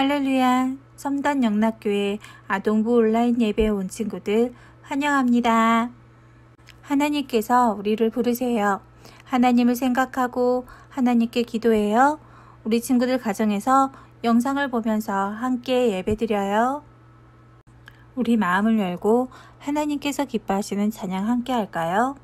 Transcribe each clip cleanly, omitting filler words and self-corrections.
할렐루야! 첨단 영락교회 아동부 온라인 예배에 온 친구들 환영합니다. 하나님께서 우리를 부르세요. 하나님을 생각하고 하나님께 기도해요. 우리 친구들 가정에서 영상을 보면서 함께 예배드려요. 우리 마음을 열고 하나님께서 기뻐하시는 찬양 함께 할까요?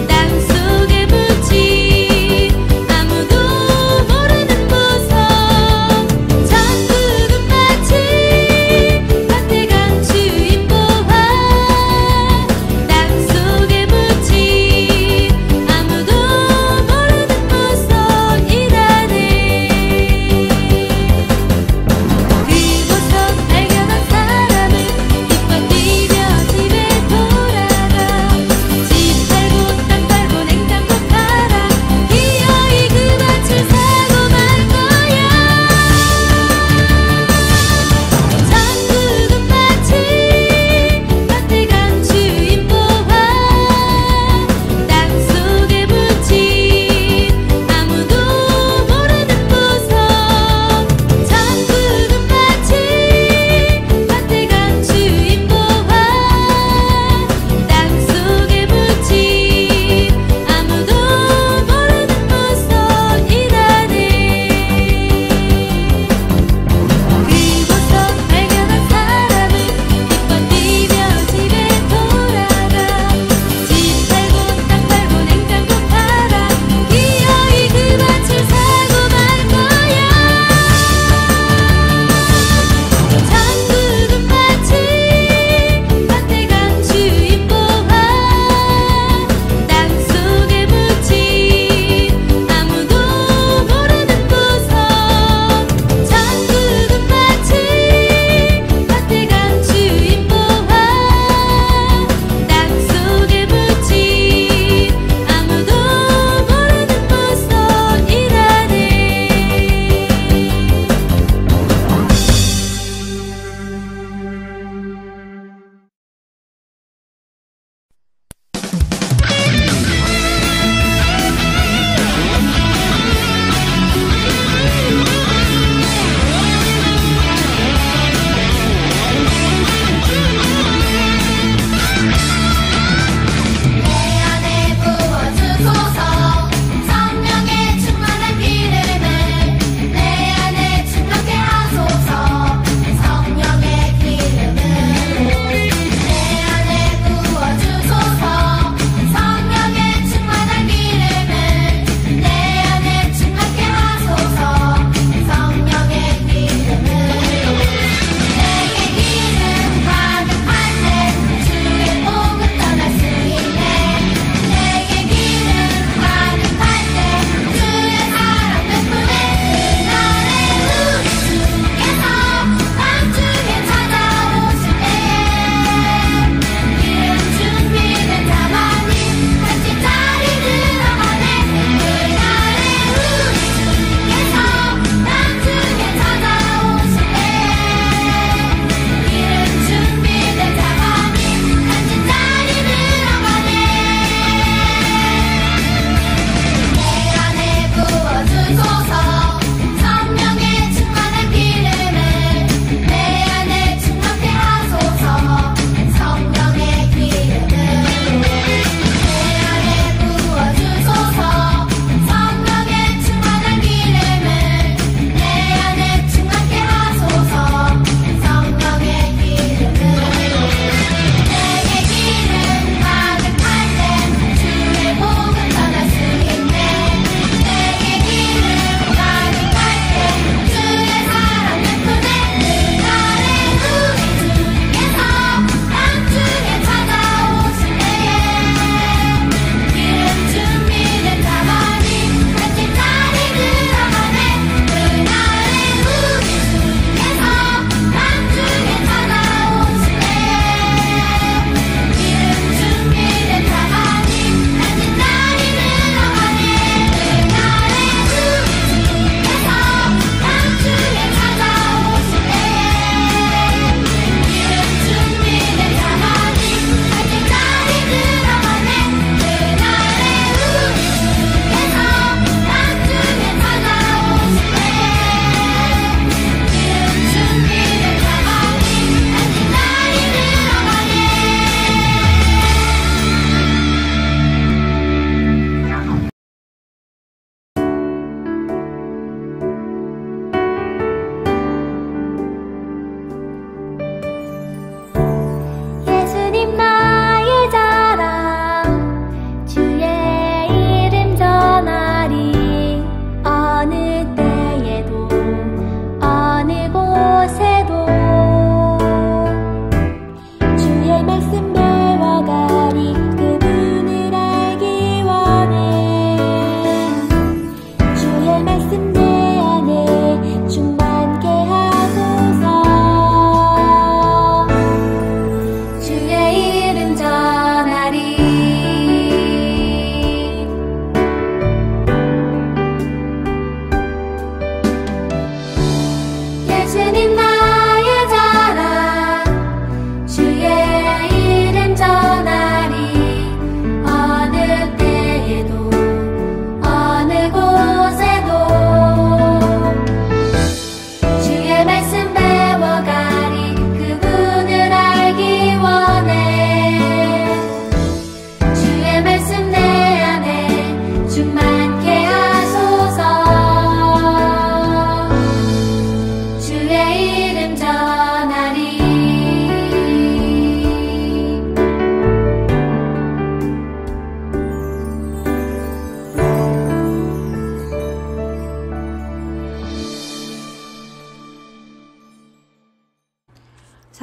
땅속에 묻힌 아무도 모르는 무서운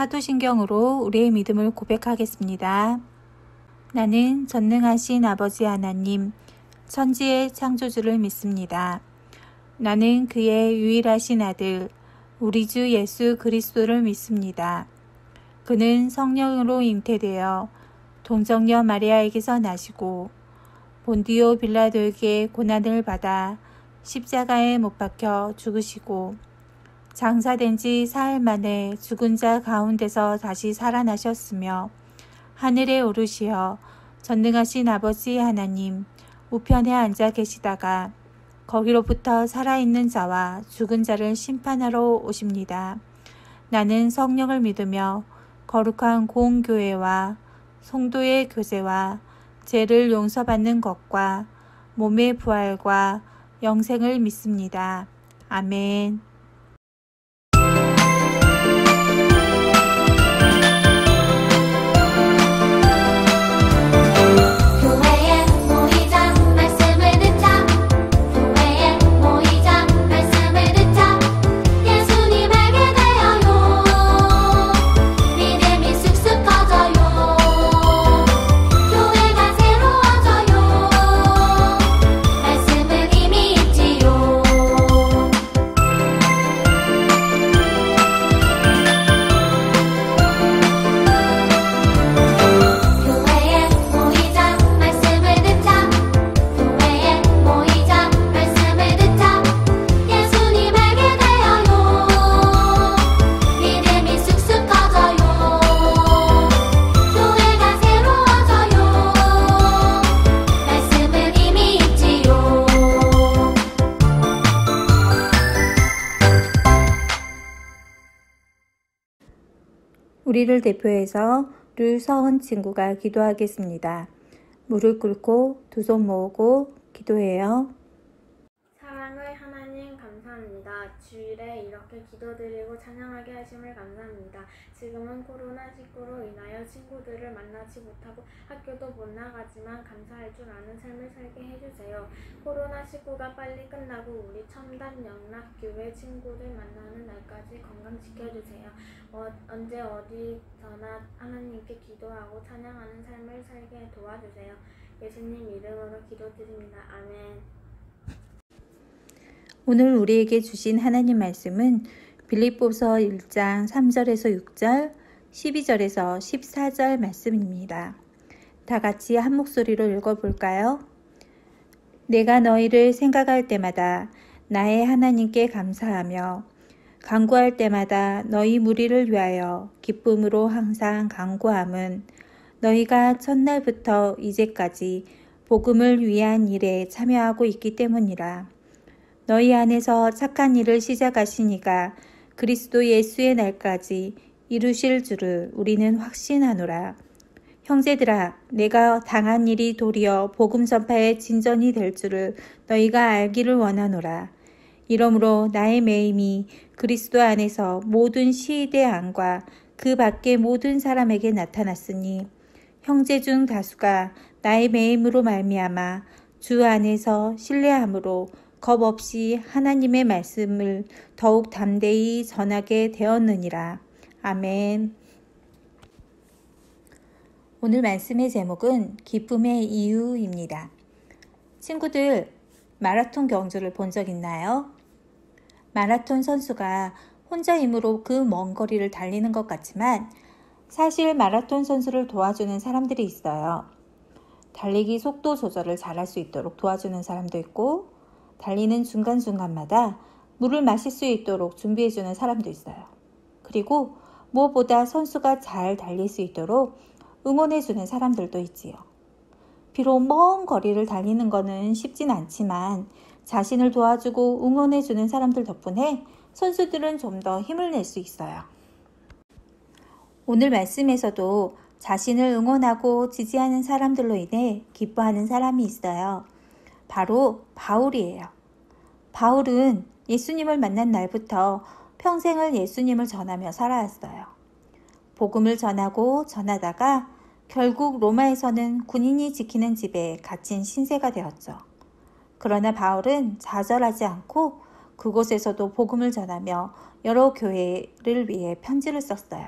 사도신경으로 우리의 믿음을 고백하겠습니다. 나는 전능하신 아버지 하나님, 천지의 창조주를 믿습니다. 나는 그의 유일하신 아들, 우리 주 예수 그리스도를 믿습니다. 그는 성령으로 잉태되어 동정녀 마리아에게서 나시고 본디오 빌라도에게 고난을 받아 십자가에 못 박혀 죽으시고 장사된 지 사흘 만에 죽은 자 가운데서 다시 살아나셨으며 하늘에 오르시어 전능하신 아버지 하나님 우편에 앉아 계시다가 거기로부터 살아있는 자와 죽은 자를 심판하러 오십니다. 나는 성령을 믿으며 거룩한 공교회와 성도의 교제와 죄를 용서받는 것과 몸의 부활과 영생을 믿습니다. 아멘. 우리를 대표해서 류서은 친구가 기도하겠습니다. 무릎 꿇고 두 손 모으고 기도해요. 사랑의 하나님 감사합니다. 주일에 이렇게 기도드리고 찬양하게 하심을 감사합니다. 지금은 코로나19로 인하여 친구들을 만나지 못하고 학교도 못 나가지만 감사할 줄 아는 삶을 살게 해주세요. 코로나19가 빨리 끝나고 우리 첨단 영락교회 친구들 만나는 날까지 건강 지켜주세요. 언제 어디서나 하나님께 기도하고 찬양하는 삶을 살게 도와주세요. 예수님 이름으로 기도드립니다. 아멘. 오늘 우리에게 주신 하나님 말씀은 빌립보서 1장 3절에서 6절, 12절에서 14절 말씀입니다. 다 같이 한 목소리로 읽어볼까요? 내가 너희를 생각할 때마다 나의 하나님께 감사하며 간구할 때마다 너희 무리를 위하여 기쁨으로 항상 간구함은 너희가 첫날부터 이제까지 복음을 위한 일에 참여하고 있기 때문이라. 너희 안에서 착한 일을 시작하시니가 그리스도 예수의 날까지 이루실 줄을 우리는 확신하노라. 형제들아, 내가 당한 일이 도리어 복음 전파의 진전이 될 줄을 너희가 알기를 원하노라. 이러므로 나의 매임이 그리스도 안에서 모든 시대안과 그 밖의 모든 사람에게 나타났으니 형제 중 다수가 나의 매임으로 말미암아 주 안에서 신뢰함으로 겁 없이 하나님의 말씀을 더욱 담대히 전하게 되었느니라. 아멘. 오늘 말씀의 제목은 기쁨의 이유입니다. 친구들, 마라톤 경주를 본 적 있나요? 마라톤 선수가 혼자 힘으로 그 먼 거리를 달리는 것 같지만 사실 마라톤 선수를 도와주는 사람들이 있어요. 달리기 속도 조절을 잘할 수 있도록 도와주는 사람도 있고 달리는 중간중간마다 물을 마실 수 있도록 준비해주는 사람도 있어요. 그리고 무엇보다 선수가 잘 달릴 수 있도록 응원해주는 사람들도 있지요. 비록 먼 거리를 달리는 것은 쉽진 않지만 자신을 도와주고 응원해주는 사람들 덕분에 선수들은 좀 더 힘을 낼 수 있어요. 오늘 말씀에서도 자신을 응원하고 지지하는 사람들로 인해 기뻐하는 사람이 있어요. 바로 바울이에요. 바울은 예수님을 만난 날부터 평생을 예수님을 전하며 살아왔어요. 복음을 전하고 전하다가 결국 로마에서는 군인이 지키는 집에 갇힌 신세가 되었죠. 그러나 바울은 좌절하지 않고 그곳에서도 복음을 전하며 여러 교회를 위해 편지를 썼어요.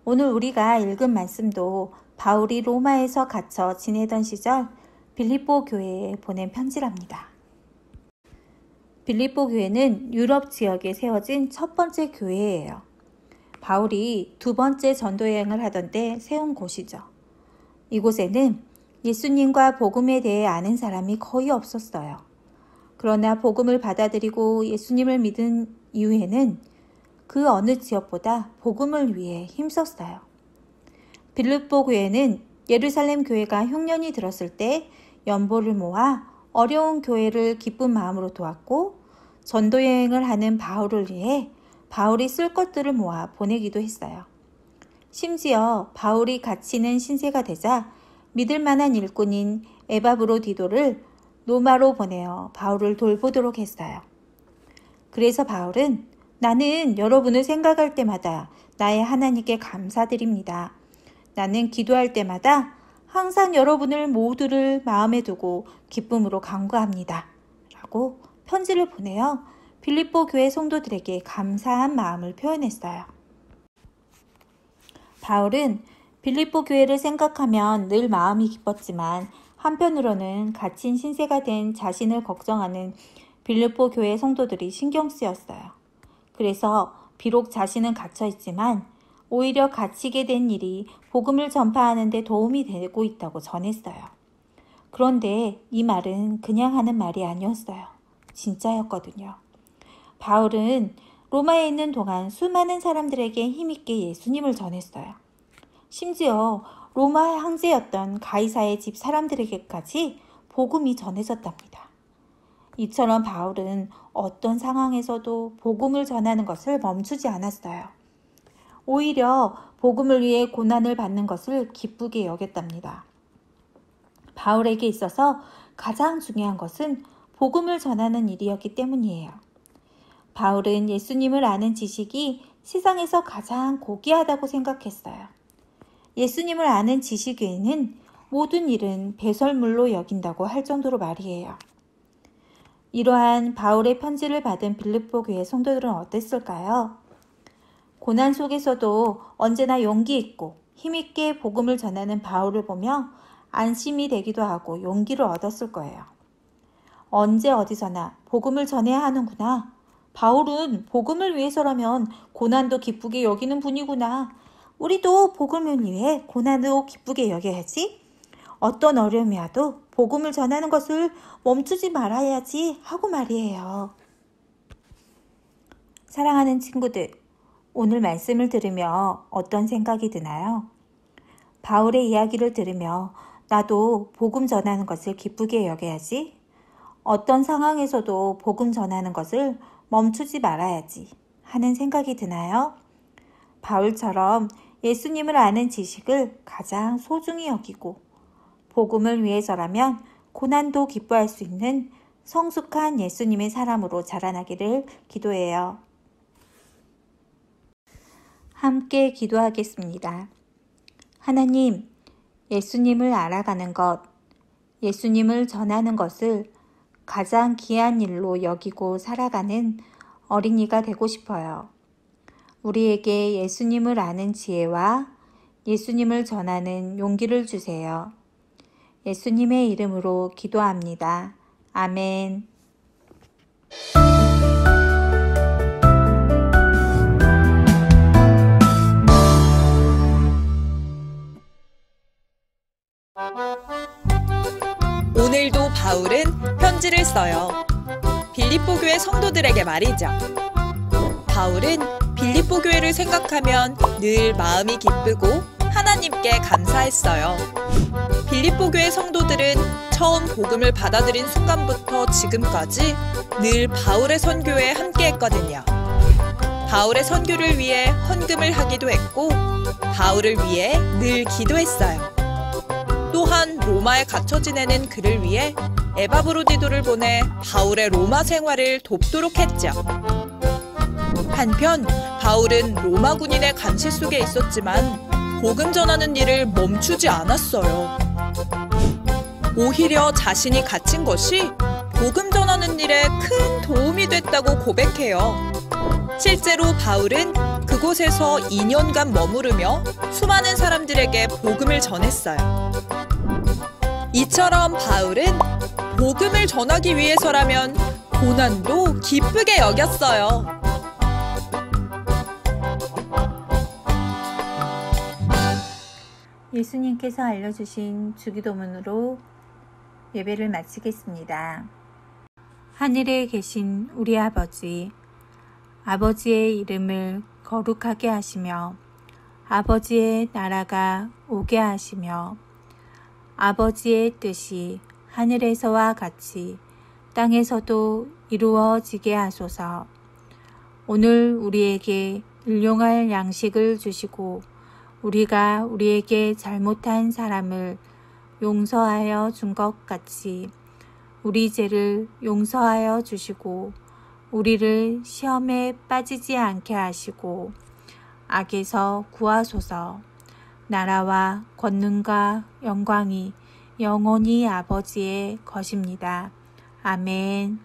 오늘 우리가 읽은 말씀도 바울이 로마에서 갇혀 지내던 시절 빌립보 교회에 보낸 편지랍니다. 빌립보 교회는 유럽 지역에 세워진 첫 번째 교회예요. 바울이 두 번째 전도 여행을 하던 때 세운 곳이죠. 이곳에는 예수님과 복음에 대해 아는 사람이 거의 없었어요. 그러나 복음을 받아들이고 예수님을 믿은 이후에는 그 어느 지역보다 복음을 위해 힘썼어요. 빌립보 교회는 예루살렘 교회가 흉년이 들었을 때 연보를 모아 어려운 교회를 기쁜 마음으로 도왔고 전도 여행을 하는 바울을 위해 바울이 쓸 것들을 모아 보내기도 했어요. 심지어 바울이 갇히는 신세가 되자 믿을 만한 일꾼인 에바브로디도를 로마로 보내어 바울을 돌보도록 했어요. 그래서 바울은 나는 여러분을 생각할 때마다 나의 하나님께 감사드립니다. 나는 기도할 때마다 항상 여러분을 모두를 마음에 두고 기쁨으로 간구합니다. 라고 편지를 보내어 빌립보 교회 성도들에게 감사한 마음을 표현했어요. 바울은 빌립보 교회를 생각하면 늘 마음이 기뻤지만 한편으로는 갇힌 신세가 된 자신을 걱정하는 빌립보 교회 성도들이 신경 쓰였어요. 그래서 비록 자신은 갇혀 있지만 오히려 갇히게 된 일이 복음을 전파하는 데 도움이 되고 있다고 전했어요. 그런데 이 말은 그냥 하는 말이 아니었어요. 진짜였거든요. 바울은 로마에 있는 동안 수많은 사람들에게 힘있게 예수님을 전했어요. 심지어 로마 황제였던 가이사의 집 사람들에게까지 복음이 전해졌답니다. 이처럼 바울은 어떤 상황에서도 복음을 전하는 것을 멈추지 않았어요. 오히려 복음을 위해 고난을 받는 것을 기쁘게 여겼답니다. 바울에게 있어서 가장 중요한 것은 복음을 전하는 일이었기 때문이에요. 바울은 예수님을 아는 지식이 세상에서 가장 고귀하다고 생각했어요. 예수님을 아는 지식 외에는 모든 일은 배설물로 여긴다고 할 정도로 말이에요. 이러한 바울의 편지를 받은 빌립보 교회 성도들은 어땠을까요? 고난 속에서도 언제나 용기 있고 힘있게 복음을 전하는 바울을 보며 안심이 되기도 하고 용기를 얻었을 거예요. 언제 어디서나 복음을 전해야 하는구나. 바울은 복음을 위해서라면 고난도 기쁘게 여기는 분이구나. 우리도 복음을 위해 고난도 기쁘게 여겨야지. 어떤 어려움이 와도 복음을 전하는 것을 멈추지 말아야지 하고 말이에요. 사랑하는 친구들, 오늘 말씀을 들으며 어떤 생각이 드나요? 바울의 이야기를 들으며 나도 복음 전하는 것을 기쁘게 여겨야지. 어떤 상황에서도 복음 전하는 것을 멈추지 말아야지 하는 생각이 드나요? 바울처럼 예수님을 아는 지식을 가장 소중히 여기고 복음을 위해서라면 고난도 기뻐할 수 있는 성숙한 예수님의 사람으로 자라나기를 기도해요. 함께 기도하겠습니다. 하나님, 예수님을 알아가는 것, 예수님을 전하는 것을 가장 귀한 일로 여기고 살아가는 어린이가 되고 싶어요. 우리에게 예수님을 아는 지혜와 예수님을 전하는 용기를 주세요. 예수님의 이름으로 기도합니다. 아멘. 오늘도 바울은 편지를 써요. 빌립보 교회 성도들에게 말이죠. 바울은 빌립보 교회를 생각하면 늘 마음이 기쁘고 하나님께 감사했어요. 빌립보 교회 성도들은 처음 복음을 받아들인 순간부터 지금까지 늘 바울의 선교에 함께했거든요. 바울의 선교를 위해 헌금을 하기도 했고 바울을 위해 늘 기도했어요. 또한 로마에 갇혀 지내는 그를 위해 에바브로디도를 보내 바울의 로마 생활을 돕도록 했죠. 한편 바울은 로마 군인의 감시 속에 있었지만 복음 전하는 일을 멈추지 않았어요. 오히려 자신이 갇힌 것이 복음 전하는 일에 큰 도움이 됐다고 고백해요. 실제로 바울은 그곳에서 2년간 머무르며 수많은 사람들에게 복음을 전했어요. 이처럼 바울은 복음을 전하기 위해서라면 고난도 기쁘게 여겼어요. 예수님께서 알려주신 주기도문으로 예배를 마치겠습니다. 하늘에 계신 우리 아버지, 아버지의 이름을 거룩하게 하시며 아버지의 나라가 오게 하시며 아버지의 뜻이 하늘에서와 같이 땅에서도 이루어지게 하소서. 오늘 우리에게 일용할 양식을 주시고 우리가 우리에게 잘못한 사람을 용서하여 준 것 같이 우리 죄를 용서하여 주시고 우리를 시험에 빠지지 않게 하시고 악에서 구하소서. 나라와 권능과 영광이 영원히 아버지의 것입니다. 아멘.